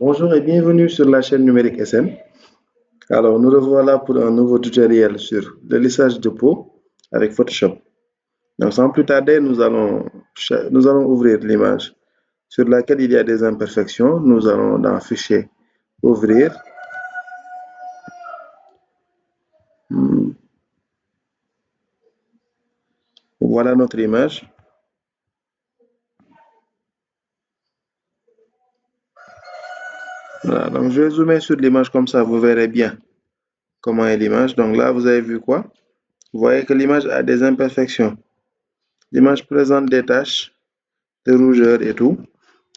Bonjour et bienvenue sur la chaîne numérique SM. Alors, nous revoilà pour un nouveau tutoriel sur le lissage de peau avec Photoshop. Donc, sans plus tarder, nous allons ouvrir l'image sur laquelle il y a des imperfections. Nous allons dans Fichier, Ouvrir. Voilà notre image. Voilà, donc je vais zoomer sur l'image comme ça, vous verrez bien comment est l'image. Donc là, vous avez vu quoi? Vous voyez que l'image a des imperfections. L'image présente des taches de rougeur et tout.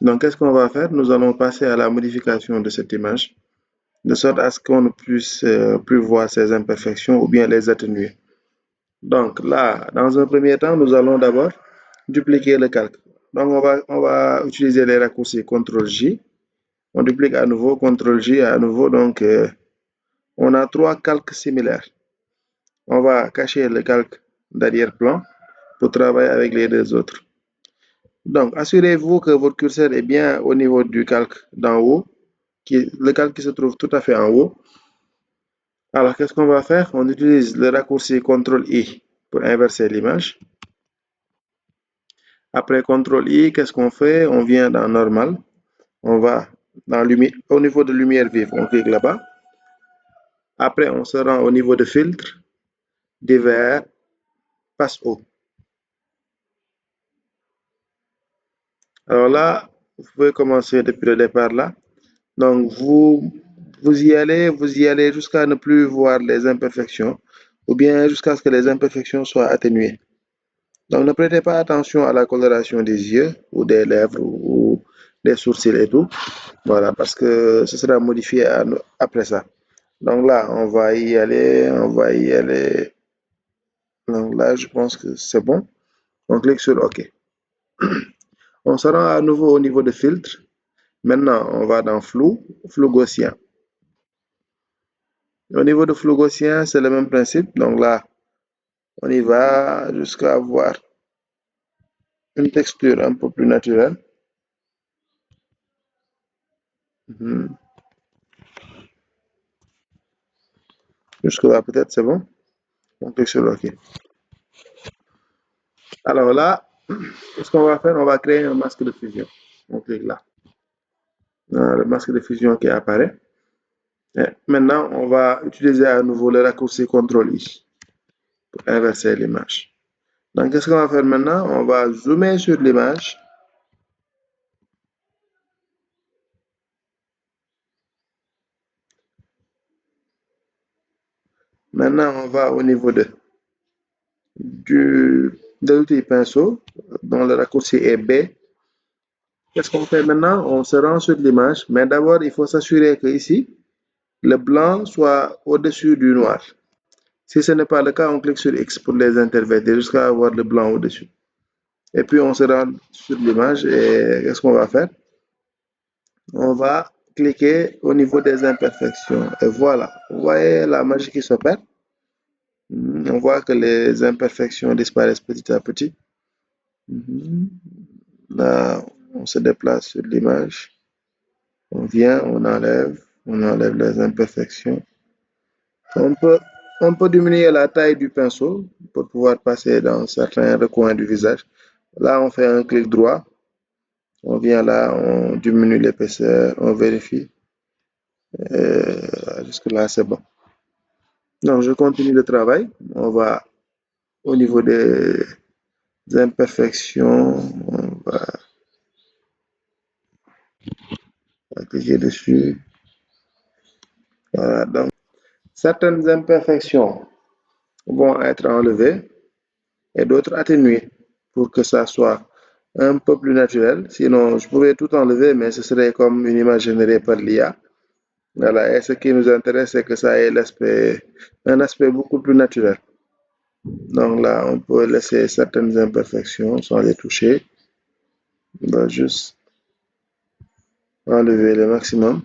Donc, qu'est-ce qu'on va faire? Nous allons passer à la modification de cette image, de sorte à ce qu'on ne puisse plus voir ces imperfections ou bien les atténuer. Donc là, dans un premier temps, nous allons d'abord dupliquer le calque. Donc, on va utiliser les raccourcis CTRL-J. On duplique à nouveau, CTRL-J à nouveau. Donc, on a 3 calques similaires. On va cacher le calque d'arrière-plan pour travailler avec les 2 autres. Donc, assurez-vous que votre curseur est bien au niveau du calque d'en haut, le calque qui se trouve tout à fait en haut. Alors, qu'est-ce qu'on va faire? On utilise le raccourci CTRL-I pour inverser l'image. Après CTRL-I, qu'est-ce qu'on fait? On vient dans Normal. On va au niveau de lumière vive, on clique là-bas. Après, on se rend au niveau de filtre, divers, passe haut. Alors là, vous pouvez commencer depuis le départ là. Donc, vous y allez jusqu'à ne plus voir les imperfections ou bien jusqu'à ce que les imperfections soient atténuées. Donc, ne prêtez pas attention à la coloration des yeux ou des lèvres ou des sourcils et tout. Voilà, parce que ce sera modifié après ça. Donc là, on va y aller, on va y aller. Donc là, je pense que c'est bon. On clique sur OK. On se rend à nouveau au niveau de filtre. Maintenant, on va dans flou, flou gaussien. Au niveau de flou gaussien, c'est le même principe. Donc là, on y va jusqu'à avoir une texture un peu plus naturelle. Jusque là, peut-être c'est bon. On clique sur OK. Alors là, qu'est-ce qu'on va faire? On va créer un masque de fusion. On clique là. Le masque de fusion qui apparaît. Et maintenant, on va utiliser à nouveau le raccourci CTRL-I pour inverser l'image. Donc, qu'est-ce qu'on va faire maintenant? On va zoomer sur l'image. Maintenant, on va au niveau de l'outil pinceau, dont le raccourci est B. Qu'est-ce qu'on fait maintenant? On se rend sur l'image, mais d'abord, il faut s'assurer que ici, le blanc soit au-dessus du noir. Si ce n'est pas le cas, on clique sur X pour les intervertir jusqu'à avoir le blanc au-dessus. Et puis, on se rend sur l'image et qu'est-ce qu'on va faire? On va cliquer au niveau des imperfections. Et voilà, vous voyez la magie qui s'opère. On voit que les imperfections disparaissent petit à petit. Là, on se déplace sur l'image. On vient, on enlève les imperfections. On peut diminuer la taille du pinceau pour pouvoir passer dans certains recoins du visage. Là, on fait un clic droit. On vient là, on diminue l'épaisseur, on vérifie. Jusque-là, c'est bon. Donc, je continue le travail. On va au niveau des imperfections. On va cliquer dessus. Voilà, donc, certaines imperfections vont être enlevées et d'autres atténuées pour que ça soit un peu plus naturel. Sinon, je pourrais tout enlever, mais ce serait comme une image générée par l'IA. Voilà, et ce qui nous intéresse, c'est que ça ait un aspect beaucoup plus naturel. Donc là, on peut laisser certaines imperfections sans les toucher. On va juste enlever le maximum.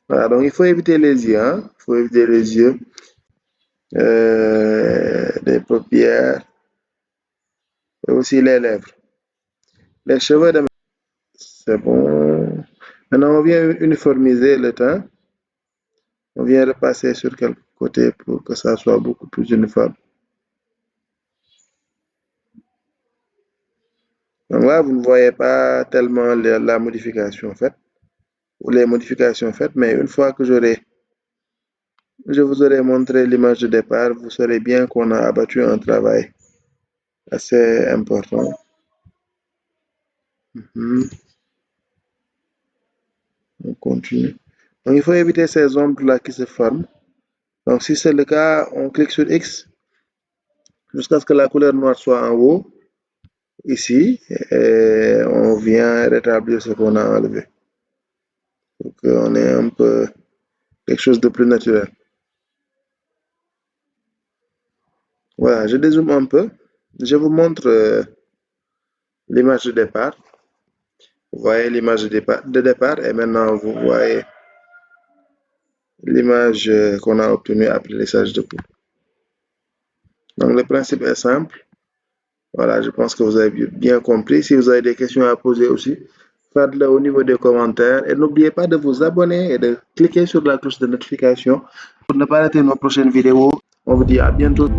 Voilà, donc il faut éviter les yeux. Hein? Il faut éviter les yeux, les paupières et aussi les lèvres. Les cheveux de... C'est bon. Maintenant, on vient uniformiser le teint. On vient repasser sur quelques côtés pour que ça soit beaucoup plus uniforme. Donc là, vous ne voyez pas tellement la modification faite ou les modifications faites, mais une fois que je vous aurai montré l'image de départ, vous saurez bien qu'on a abattu un travail assez important. Mhm. On continue. Donc, il faut éviter ces ombres-là qui se forment. Donc, si c'est le cas, on clique sur X jusqu'à ce que la couleur noire soit en haut, ici, et on vient rétablir ce qu'on a enlevé pour qu'on ait un peu quelque chose de plus naturel. Voilà, je dézoome un peu. Je vous montre l'image de départ. Vous voyez l'image de départ et maintenant vous voyez l'image qu'on a obtenue après le lissage de peau. Donc le principe est simple. Voilà, je pense que vous avez bien compris. Si vous avez des questions à poser aussi, faites-le au niveau des commentaires. Et n'oubliez pas de vous abonner et de cliquer sur la cloche de notification pour ne pas rater nos prochaines vidéos. On vous dit à bientôt.